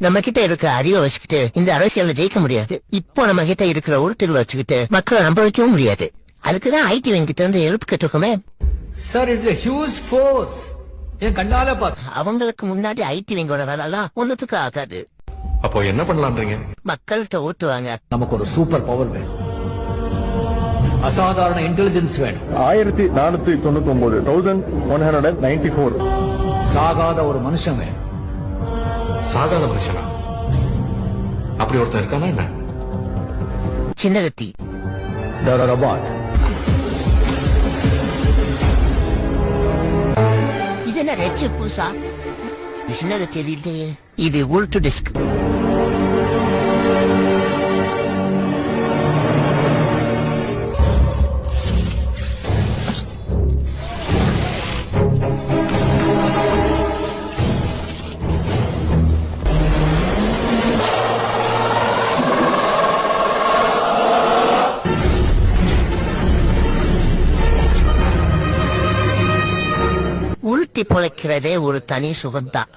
நம்ம கிட்ட இருக்கிற அறிவை வச்சுக்கிட்டு இந்த அரசியல்ல ஜெயிக்க முடியாது. இப்போ நம்ம கிட்ட இருக்கிற உருட்டுகளை வச்சுக்கிட்டு மக்களை நம்ப வைக்கவும் முடியாது. அதுக்குதான் ஐடி கிட்ட இருந்து எழுப்பு கேட்டிருக்கோமே. Sir, it's a huge force. என் கண்ணால பாத்து. அவங்களுக்கு முன்னாடி ஐடி விங்கோட வேலைலாம் ஒண்ணுத்துக்கு ஆகாது. அப்போ என்ன பண்ணலாம்ன்றீங்க? மக்கள்கிட்ட ஓட்டுவாங்க. நமக்கு ஒரு சூப்பர் பவர் வேணும், அசாதாரண இன்டெலிஜென்ஸ் வேணும். 1499 சாகாத ஒரு மனுஷன் வேணும். சாகாத மனுஷனா? அப்படி ஒருத்தர் இருக்கானா என்ன? சின்னகத்தி ரோபாட். இது என்ன ரெட் புதுசா? இது சின்னகத்தி இல்லையே, இது உல்டு டிஸ்க். உருட்டி பொழைக்கிறதே ஒரு தனி சுகம்தான்.